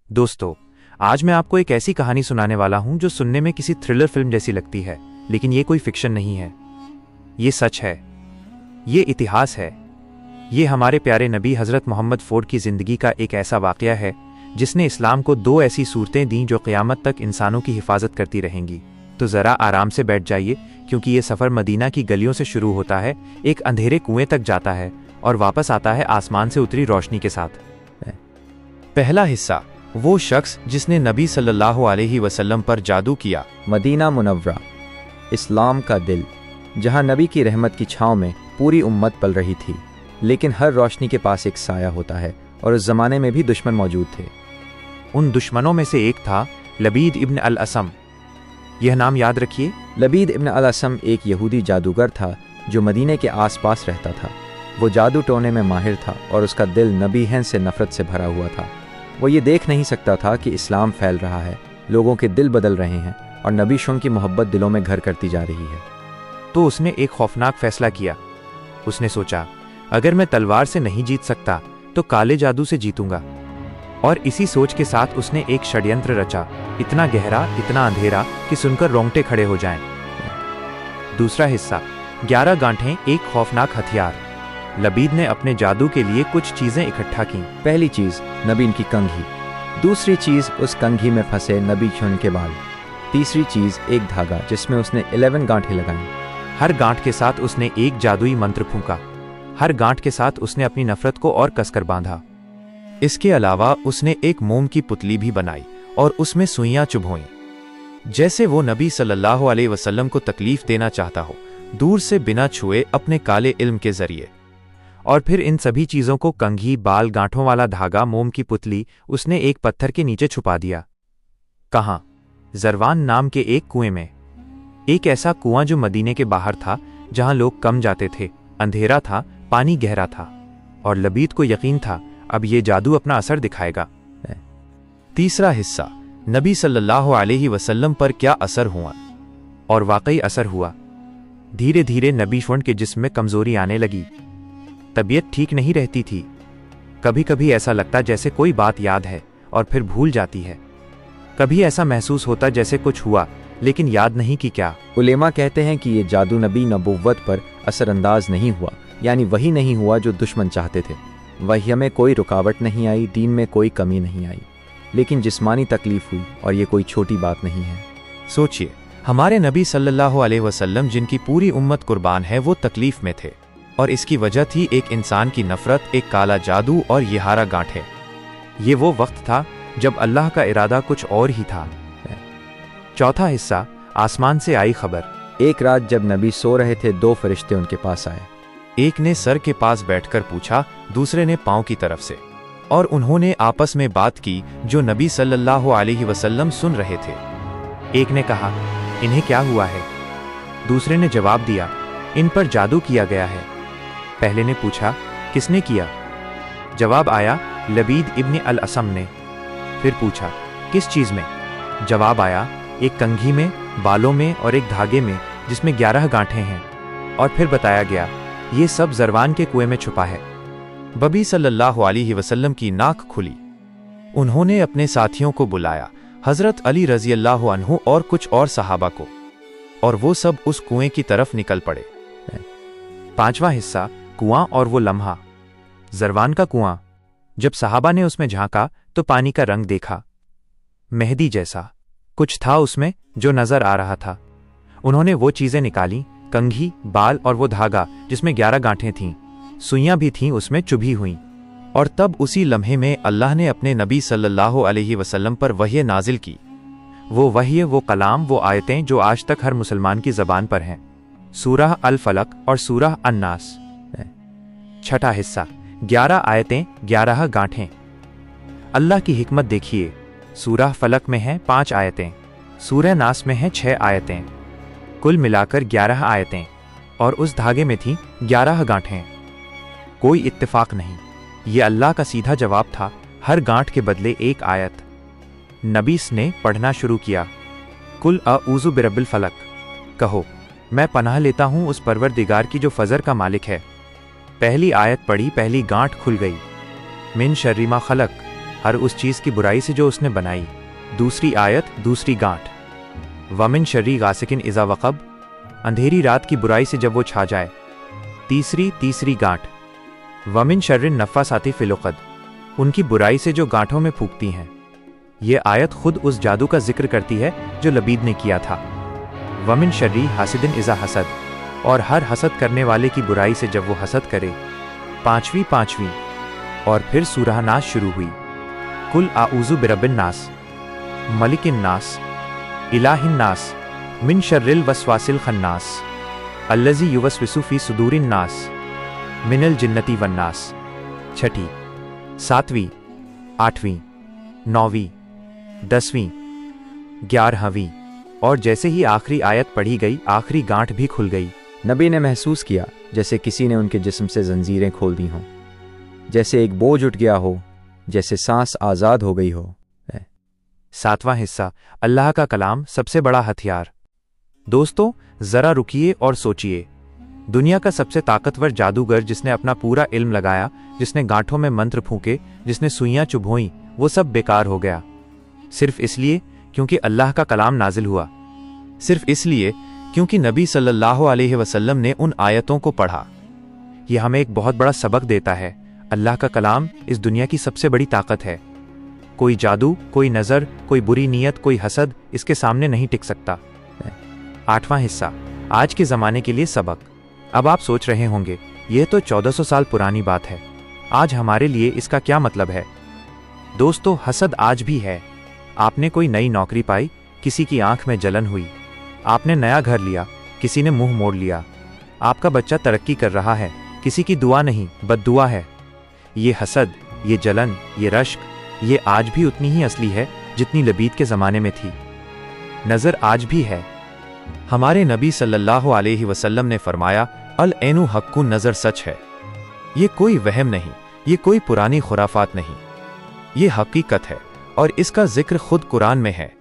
दोस्तों, आज मैं आपको एक ऐसी कहानी सुनाने वाला हूं जो सुनने में किसी थ्रिलर फिल्म जैसी लगती है, लेकिन ये कोई फिक्शन नहीं है। ये सच है, ये इतिहास है। ये हमारे प्यारे नबी हज़रत मोहम्मद फ़ोर्ड की ज़िंदगी का एक ऐसा वाक़या है जिसने इस्लाम को दो ऐसी सूरतें दीं जो क़यामत तक इंसानों की हिफाजत करती रहेंगी। तो ज़रा आराम से बैठ जाइए, क्योंकि ये सफ़र मदीना की गलियों से शुरू होता है, एक अंधेरे कुएं तक जाता है और वापस आता है आसमान से उतरी रोशनी के साथ। पहला हिस्सा, वो शख्स जिसने नबी सल्लल्लाहु अलैहि वसल्लम पर जादू किया। मदीना मुनव्वरा, इस्लाम का दिल, जहां नबी की रहमत की छाँव में पूरी उम्मत पल रही थी। लेकिन हर रोशनी के पास एक साया होता है, और उस ज़माने में भी दुश्मन मौजूद थे। उन दुश्मनों में से एक था लबीद इब्न अल असम। यह नाम याद रखिए। लबीद इब्न अल असम एक यहूदी जादूगर था जो मदीने के आसपास रहता था। वो जादू टोने में माहिर था और उसका दिल नबी हैं से नफ़रत से भरा हुआ था। वो ये देख नहीं सकता था कि इस्लाम फैल रहा है, लोगों के दिल बदल रहे हैं और नबी शुम की मोहब्बत दिलों में घर करती जा रही है। तो उसने एक खौफनाक फैसला किया। उसने सोचा, अगर मैं तलवार से नहीं जीत सकता तो काले जादू से जीतूंगा। और इसी सोच के साथ उसने एक षड्यंत्र रचा, इतना गहरा, इतना अंधेरा कि सुनकर रोंगटे खड़े हो जाएं। दूसरा हिस्सा, 11 गांठें, एक खौफनाक हथियार। लबीद ने अपने जादू के लिए कुछ चीजें इकट्ठा की। पहली चीज़, नबी की कंघी। दूसरी चीज़, उस कंघी में फंसे नबी शुम के बाल। तीसरी चीज़, एक धागा जिसमें उसने 11 गांठें लगाईं। हर गांठ के साथ उसने एक जादुई मंत्र फूंका। हर गांठ के साथ उसने अपनी नफरत को और कसकर बांधा। इसके अलावा उसने एक मोम की पुतली भी बनाई और उसमें सुइयां चुभोईं, जैसे वो नबी सल्लल्लाहु अलैहि वसल्लम को तकलीफ देना चाहता हो, दूर से बिना छुए अपने काले इल्म के जरिए। और फिर इन सभी चीजों को, कंघी, बाल, गांठों वाला धागा, मोम की पुतली, उसने एक पत्थर के नीचे छुपा दिया। कहाँ? ज़रवान नाम के एक कुएं में। एक ऐसा कुआं जो मदीने के बाहर था, जहां लोग कम जाते थे, अंधेरा था, पानी गहरा था, और लबीद को यकीन था अब ये जादू अपना असर दिखाएगा। तीसरा हिस्सा, नबी सल्लल्लाहु अलैहि वसल्लम पर क्या असर हुआ। और वाकई असर हुआ। धीरे धीरे नबी शुम के जिस्म में कमजोरी आने लगी। तबीयत ठीक नहीं रहती थी। कभी कभी ऐसा लगता जैसे कोई बात याद है और फिर भूल जाती है। कभी ऐसा महसूस होता जैसे कुछ हुआ लेकिन याद नहीं कि क्या। उलेमा कहते हैं कि ये जादू नबी नबुव्वत पर असरअंदाज नहीं हुआ, यानी वही नहीं हुआ जो दुश्मन चाहते थे। वही में कोई रुकावट नहीं आई, दीन में कोई कमी नहीं आई, लेकिन जिस्मानी तकलीफ हुई, और ये कोई छोटी बात नहीं है। सोचिए, हमारे नबी सल्लल्लाहु अलैहि वसल्लम जिनकी पूरी उम्मत कुर्बान है, वो तकलीफ में थे, और इसकी वजह थी एक इंसान की नफरत, एक काला जादू और ये हारा गांठें। ये वो वक्त था जब अल्लाह का इरादा कुछ और ही था। चौथा हिस्सा, आसमान से आई खबर। एक रात जब नबी सो रहे थे, 2 फरिश्ते उनके पास आए। एक ने सर के पास बैठकर पूछा, दूसरे ने पांव की तरफ से, और उन्होंने आपस में बात की जो नबी सल्लल्लाहु अलैहि वसल्लम सुन रहे थे। एक ने कहा, इन्हें क्या हुआ है? दूसरे ने जवाब दिया, इन पर जादू किया गया है। पहले ने पूछा, किसने किया? जवाब आया, लबीद इब्न अल असम ने। फिर पूछा, किस चीज़ में? जवाब आया, एक कंघी में, बालों में और एक धागे में जिसमें 11 गांठें हैं। और फिर बताया गया, ये सब ज़रवान के कुएं में छुपा है। नबी सल्लल्लाहु अलैहि वसल्लम की नाक खुली। उन्होंने अपने साथियों को बुलाया, हज़रत अली रज़ी अल्लाहु अन्हु और कुछ और सहाबा को, और वो सब उस कुएं की तरफ निकल पड़े। पांचवा हिस्सा, कुआं और वो लम्हा। ज़रवान का कुआं। जब सहाबा ने उसमें झांका तो पानी का रंग देखा, मेहंदी जैसा कुछ था उसमें जो नजर आ रहा था। उन्होंने वो चीजें निकाली, कंघी, बाल और वो धागा जिसमें 11 गांठें थीं, सुइयां भी थीं उसमें चुभी हुईं। और तब उसी लम्हे में अल्लाह ने अपने नबी सल्लल्लाहु अलैहि वसल्लम पर वही नाजिल की। वो वही, वो कलाम, वो आयतें जो आज तक हर मुसलमान की ज़बान पर हैं। सूरह अल फलक और सूरह अन्नास। छठा हिस्सा, 11 आयतें, 11 गांठें। अल्लाह की हिकमत देखिए। सूरह फलक में है 5 आयतें, सूरह नास में है 6 आयतें, कुल मिलाकर 11 आयतें, और उस धागे में थी 11 गांठें। कोई इत्तेफाक नहीं, ये अल्लाह का सीधा जवाब था, हर गांठ के बदले एक आयत। नबी ने पढ़ना शुरू किया, कुल अऊज़ु बिरब्बिल फलक, कहो मैं पनाह लेता हूँ उस परवरदिगार की जो फजर का मालिक है। पहली आयत पढ़ी, पहली गांठ खुल गई। मिन शर्रि मा खलक, हर उस चीज़ की बुराई से जो उसने बनाई। दूसरी आयत, दूसरी गांठ, वमिन शर्री गासिकिन इज़ा वक़ब, अंधेरी रात की बुराई से जब वो छा जाए। तीसरी गांठ, वमिन शर्रिन नफ़्फ़ासाति फ़िल उक़द, उनकी बुराई से जो गांठों में फूंकती हैं। ये आयत खुद उस जादू का जिक्र करती है जो लबीद ने किया था। वमिन शर्री हासिदिन इज़ा हसद, और हर हसद करने वाले की बुराई से जब वो हसद करे। पांचवी, और फिर सूरह नास शुरू हुई। कुल आऊज़ु बिरब्बिन नास, मलिकिन नास, इलाहिन नास, मिन शर्रिल वस्वासिल खन्नास, अल्लज़ी युवस्विसु फ़ी सुदूरिन नास, मिनल जिन्नती वन्नास। छठी, 7वीं, 8वीं, 9वीं, 10वीं, 11वीं, और जैसे ही आखिरी आयत पढ़ी गई, आखिरी गांठ भी खुल गई। नबी ने महसूस किया जैसे किसी ने उनके जिस्म से जंजीरें खोल दी हों, जैसे एक बोझ उठ गया हो, जैसे सांस आज़ाद हो गई हो। 7वां हिस्सा, अल्लाह का कलाम, सबसे बड़ा हथियार। दोस्तों, ज़रा रुकिए और सोचिए। दुनिया का सबसे ताकतवर जादूगर जिसने अपना पूरा इल्म लगाया, जिसने गांठों में मंत्र फूंके, जिसने सुइयां चुभोईं, वो सब बेकार हो गया। सिर्फ इसलिए क्योंकि अल्लाह का कलाम नाजिल हुआ। सिर्फ इसलिए क्योंकि नबी सल्लल्लाहु अलैहि वसल्लम ने उन आयतों को पढ़ा। यह हमें एक बहुत बड़ा सबक देता है। अल्लाह का कलाम इस दुनिया की सबसे बड़ी ताकत है। कोई जादू, कोई नज़र, कोई बुरी नीयत, कोई हसद इसके सामने नहीं टिक सकता। 8वां हिस्सा, आज के ज़माने के लिए सबक। अब आप सोच रहे होंगे, यह तो 1400 साल पुरानी बात है, आज हमारे लिए इसका क्या मतलब है? दोस्तों, हसद आज भी है। आपने कोई नई नौकरी पाई, किसी की आंख में जलन हुई। आपने नया घर लिया, किसी ने मुंह मोड़ लिया। आपका बच्चा तरक्की कर रहा है, किसी की दुआ नहीं बद्दुआ है। ये हसद, ये जलन, ये रश्क, ये आज भी उतनी ही असली है जितनी लबीद के ज़माने में थी। नज़र आज भी है। हमारे नबी सल्लल्लाहु अलैहि वसल्लम ने फरमाया, अल ऐनु हक्कु, नज़र सच है। ये कोई वहम नहीं, ये कोई पुरानी खुराफात नहीं, ये हकीकत है और इसका जिक्र खुद कुरान में है।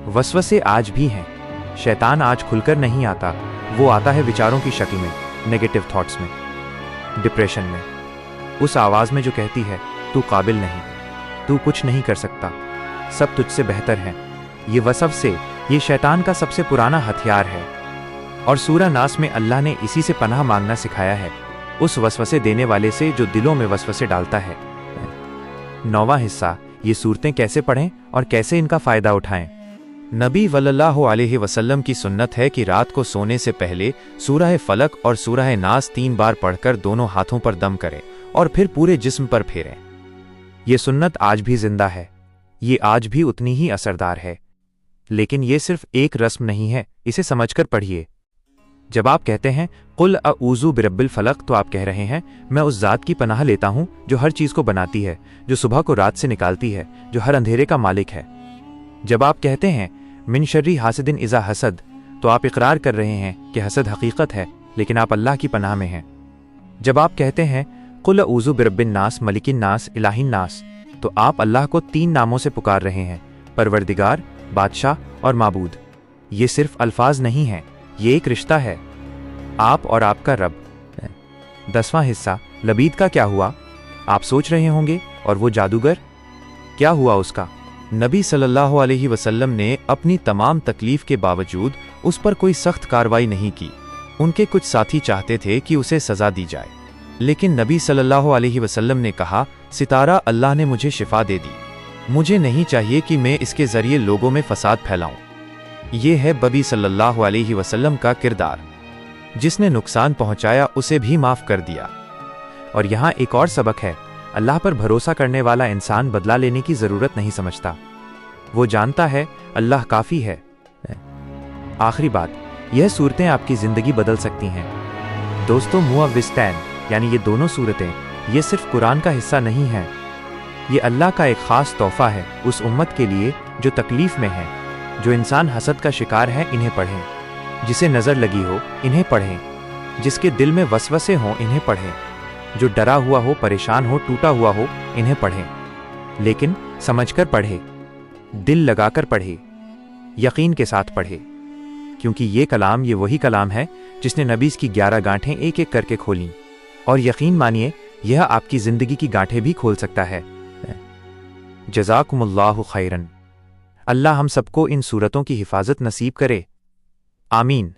वसवसे आज भी हैं। शैतान आज खुलकर नहीं आता, वो आता है विचारों की शक्ल में, नेगेटिव थॉट्स में, डिप्रेशन में, उस आवाज़ में जो कहती है तू काबिल नहीं, तू कुछ नहीं कर सकता, सब तुझसे बेहतर है। ये वसवसे, ये शैतान का सबसे पुराना हथियार है और सूरह नास में अल्लाह ने इसी से पनाह मांगना सिखाया है, उस वसवसे देने वाले से जो दिलों में वसवसे डालता है। 9वां हिस्सा, ये सूरतें कैसे पढ़ें और कैसे इनका फ़ायदा उठाएं। नबी वल्लल्लाहु अलैहि वसल्लम की सुन्नत है कि रात को सोने से पहले सूरह फलक और सूरह नास 3 बार पढ़कर दोनों हाथों पर दम करें और फिर पूरे जिस्म पर फेरें। ये सुन्नत आज भी जिंदा है, ये आज भी उतनी ही असरदार है। लेकिन ये सिर्फ एक रस्म नहीं है, इसे समझकर पढ़िए। जब आप कहते हैं कुल अऊज़ु बिरब्बिल फलक, तो आप कह रहे हैं मैं उस ज़ात की पनाह लेता हूं जो हर चीज़ को बनाती है, जो सुबह को रात से निकालती है, जो हर अंधेरे का मालिक है। जब आप कहते हैं मिन शर्री हासिदिन इज़ा हसद, तो आप इकरार कर रहे हैं कि हसद हकीकत है, लेकिन आप अल्लाह की पनाह में हैं। जब आप कहते हैं कुल अऊज़ु बिरब्बिन नास, मलिकिन नास, इलाहिन नास, तो आप अल्लाह को 3 नामों से पुकार रहे हैं, परवरदिगार, बादशाह और माबूद। ये सिर्फ अल्फाज नहीं हैं, ये एक रिश्ता है, आप और आपका रब। 10वां हिस्सा, लबीद का क्या हुआ? आप सोच रहे होंगे, और वो जादूगर, क्या हुआ उसका? नबी सल्लल्लाहु अलैहि वसल्लम ने अपनी तमाम तकलीफ के बावजूद उस पर कोई सख्त कार्रवाई नहीं की। उनके कुछ साथी चाहते थे कि उसे सज़ा दी जाए, लेकिन नबी सल्लल्लाहु अलैहि वसल्लम ने कहा, सितारा अल्लाह ने मुझे शिफा दे दी, मुझे नहीं चाहिए कि मैं इसके ज़रिए लोगों में फसाद फैलाऊं। ये है नबी सल्लल्लाहु अलैहि वसल्लम का किरदार। जिसने नुकसान पहुंचाया उसे भी माफ़ कर दिया। और यहाँ एक और सबक है, अल्लाह पर भरोसा करने वाला इंसान बदला लेने की ज़रूरत नहीं समझता, वो जानता है अल्लाह काफ़ी है। आखिरी बात, यह सूरतें आपकी ज़िंदगी बदल सकती हैं। दोस्तों, मुअव्विज़तैन यानी ये दोनों सूरतें, ये सिर्फ कुरान का हिस्सा नहीं हैं, ये अल्लाह का एक ख़ास तोहफ़ा है उस उम्मत के लिए जो तकलीफ़ में है। जो इंसान हसद का शिकार है, इन्हें पढ़ें। जिसे नज़र लगी हो, इन्हें पढ़ें। जिसके दिल में वसवसे हों, इन्हें पढ़ें। जो डरा हुआ हो, परेशान हो, टूटा हुआ हो, इन्हें पढ़ें। लेकिन समझकर पढ़े, दिल लगाकर पढ़े, यकीन के साथ पढ़े, क्योंकि ये कलाम, ये वही कलाम है जिसने नबी की 11 गांठें एक एक करके खोलीं। और यकीन मानिए, यह आपकी ज़िंदगी की गांठें भी खोल सकता है। जज़ाकुमुल्लाहु खैरन। अल्लाह हम सबको इन सूरतों की हिफाजत नसीब करे। आमीन।